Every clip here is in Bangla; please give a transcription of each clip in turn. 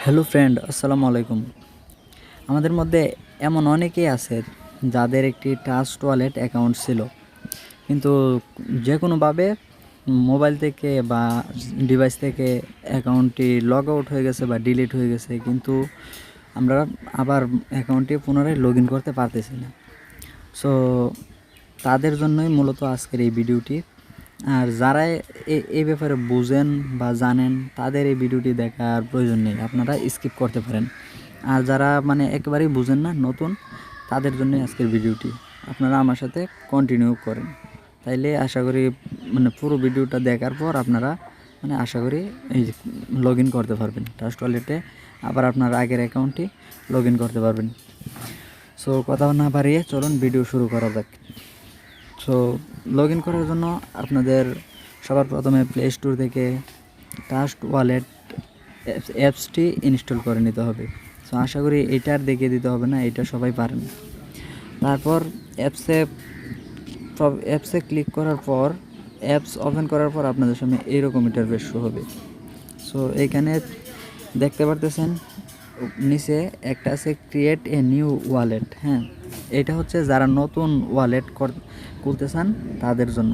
হ্যালো ফ্রেন্ড, আসসালামু আলাইকুম। আমাদের মধ্যে এমন অনেকেই আছে যাদের একটি ট্রাস্ট ওয়ালেট অ্যাকাউন্ট ছিল, কিন্তু যে কোনোভাবে মোবাইল থেকে বা ডিভাইস থেকে অ্যাকাউন্টটি লগ আউট হয়ে গেছে বা ডিলিট হয়ে গেছে, কিন্তু আমরা আবার অ্যাকাউন্টটি পুনরায় লগ ইন করতে পারতেছি না। সো তাদের জন্যই মূলত আজকের এই ভিডিওটি। আর যারা এই ব্যাপারে বুঝেন বা জানেন, তাদের এই ভিডিওটি দেখার প্রয়োজন নেই, আপনারা স্কিপ করতে পারেন। আর যারা একেবারেই বুঝেন না, নতুন, তাদের জন্য আজকের ভিডিওটি, আপনারা আমার সাথে কন্টিনিউ করেন। তাইলে আশা করি পুরো ভিডিওটা দেখার পর আপনারা আশা করি এই লগ ইন করতে পারবেন ট্রাস্ট ওয়ালেটে, আবার আপনার আগের অ্যাকাউন্টটি লগ ইন করতে পারবেন। সো কথা না বাড়িয়ে চলুন ভিডিও শুরু করা যাক। সো লগ ইন করার জন্য আপনাদের সবার প্রথমে প্লে স্টোর থেকে ট্রাস্ট ওয়ালেট অ্যাপসটি ইনস্টল করে নিতে হবে। সো আশা করি এইটার দেখিয়ে দিতে হবে না, এটা সবাই পারেন। তারপর অ্যাপসে ক্লিক করার পর, অ্যাপস ওপেন করার পর আপনাদের সামনে এইরকম ইন্টারফেস শো হবে। সো এইখানে দেখতে পারতেছেন নিচে একটা আছে ক্রিয়েট এ নিউ ওয়ালেট। হ্যাঁ, এটা হচ্ছে যারা নতুন ওয়ালেট খুলতে চান তাদের জন্য।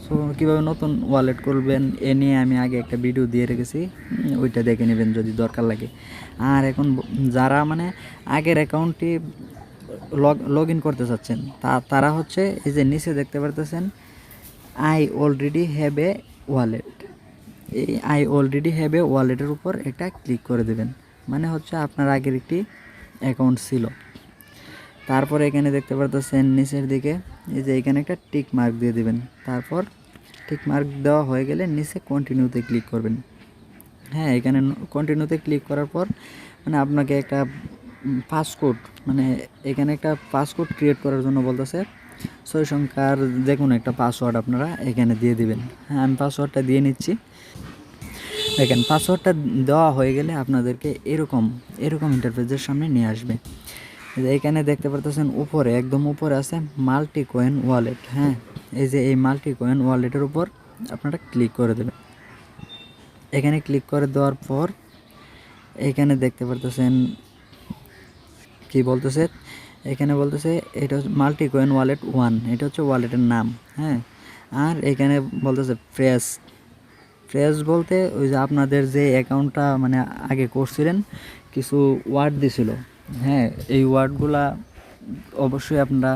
সো কীভাবে নতুন ওয়ালেট করবেন এ নিয়ে আমি আগে একটা ভিডিও দিয়ে রেখেছি, ওইটা দেখে নেবেন যদি দরকার লাগে। আর এখন যারা আগের অ্যাকাউন্টটি লগ ইন করতে চাচ্ছেন, তারা হচ্ছে এই যে নিচে দেখতে পারতেছেন I already have a wallet, এই আই অলরেডি হ্যাভ এ ওয়ালেটের উপর একটা ক্লিক করে দেবেন। হচ্ছে আপনার আগের একটি অ্যাকাউন্ট ছিল। তারপর এখানে দেখতে পারতেছেন নিচের দিকে এই যে এখানে একটা টিক মার্ক দিয়ে দেবেন। তারপর টিক মার্ক দেওয়া হয়ে গেলে নিচে কন্টিনিউতে ক্লিক করবেন। হ্যাঁ, এখানে কন্টিনিউতে ক্লিক করার পর আপনাকে একটা পাসকোড, এখানে একটা পাসকোড ক্রিয়েট করার জন্য বলতেছে। 6 সংখ্যার যে কোনো একটা পাসওয়ার্ড আপনারা এখানে দিয়ে দিবেন। হ্যাঁ, আমি পাসওয়ার্ডটা দিয়ে নিচ্ছি। দেখেন, পাসওয়ার্ডটা দেওয়া হয়ে গেলে আপনাদেরকে এরকম ইন্টারফেসের সামনে নিয়ে আসবে। এখানে দেখতে পারতেছেন উপরে, একদম উপরে আছে মাল্টি কয়েন ওয়ালেট। হ্যাঁ, এই যে এই মাল্টি কয়েন ওয়ালেটের উপর আপনারা ক্লিক করে দেবেন। এখানে ক্লিক করে দেওয়ার পর এখানে দেখতে পারতেছেন কি বলতেছে, এখানে বলতেছে এটা হচ্ছে মাল্টি কয়েন ওয়ালেট 1, এটা হচ্ছে ওয়ালেটের নাম। হ্যাঁ, আর এখানে বলতেছে ফ্রেশ বলতে ওই যে আপনাদের যে অ্যাকাউন্টটা আগে করছিলেন কিছু ওয়ার্ড দিছিল। হ্যাঁ, এই ওয়ার্ডগুলা অবশ্যই আপনারা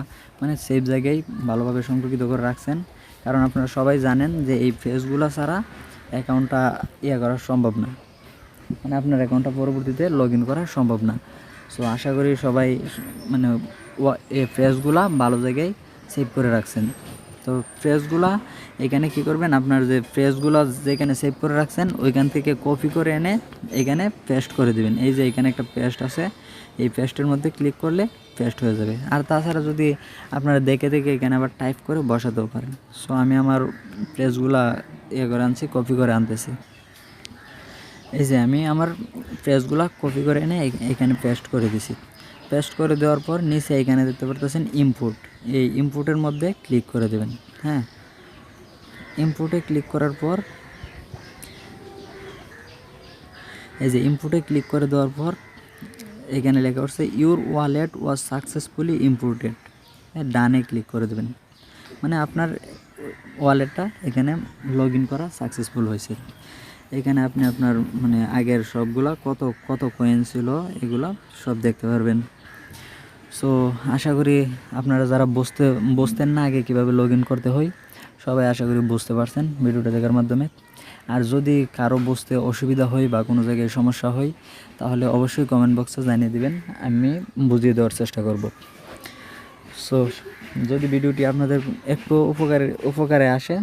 সেফ জায়গায় ভালোভাবে সংরক্ষিত করে রাখছেন, কারণ আপনারা সবাই জানেন যে এই ফ্রেশগুলো ছাড়া অ্যাকাউন্টটা করা সম্ভব না, আপনার অ্যাকাউন্টটা পরবর্তীতে লগ ইন করা সম্ভব না। সো আশা করি সবাই এই ফ্রেশগুলা ভালো জায়গায় সেভ করে রাখছেন। তো ফ্রেশগুলা এখানে কি করবেন, আপনার যে ফ্রেশগুলো যেখানে সেভ করে রাখছেন ওইখান থেকে কপি করে এনে এখানে পেস্ট করে দিবেন। এই যে এখানে একটা পেস্ট আছে, এই পেস্টের মধ্যে ক্লিক করলে পেস্ট হয়ে যাবে। আর তাছাড়া যদি আপনারা দেখে এখানে আবার টাইপ করে বসাতেও পারেন। সো আমি আমার ফ্রেশগুলা করে আনছি, কপি করে আনতেছি। এই যে আমি আমার ফ্রেশগুলা কপি করে এনে এখানে পেস্ট করে দিছি। পেস্ট করে দেওয়ার পর নিচে এখানে দেখতে পারতেছেন ইনপুট, এই ইনপুটের মধ্যে ক্লিক করে দেবেন। হ্যাঁ, ইনপুটে ক্লিক করার পর এই যে ইনপুটে ক্লিক করে দেওয়ার পর এখানে লেখা হচ্ছে your wallet was successfully inputted. ডানে ক্লিক করে দেবেন, আপনার ওয়ালেটটা এখানে লগ ইন করা সাকসেসফুল হয়েছে। এখানে আপনি আপনার আগের সবগুলা কত কয়েন ছিল এগুলা সব দেখতে পারবেন। সো আশা করি আপনারা যারা বুঝতেন না আগে কীভাবে লগ ইন করতে হয়, সবাই আশা করি বুঝতে পারছেন ভিডিওটা দেখার মাধ্যমে। আর যদি কারো বুঝতে অসুবিধা হয় বা কোনো জায়গায় সমস্যা হয়, তাহলে অবশ্যই কমেন্ট বক্সে জানিয়ে দিবেন, আমি বুঝিয়ে দেওয়ার চেষ্টা করব। সো যদি ভিডিওটি আপনাদের একটু উপকারে আসে,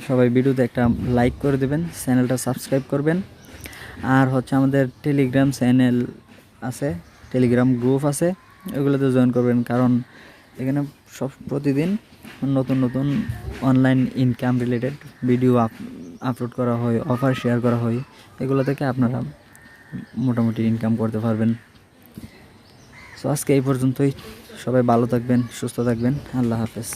সবাই ভিডিওতে একটা লাইক করে দেবেন, চ্যানেলটা সাবস্ক্রাইব করবেন। আর হচ্ছে আমাদের টেলিগ্রাম চ্যানেল আছে, টেলিগ্রাম গ্রুপ আছে, এগুলোতে জয়েন করবেন, কারণ এখানে প্রতিদিন নতুন online income related video upload করা হয়, অফার শেয়ার করা হয়, এগুলো থেকে আপনারা মোটামুটি ইনকাম করতে পারবেন। সো আজকে এই পর্যন্তই, সবাই ভালো থাকবেন, সুস্থ থাকবেন, আল্লাহ হাফেজ।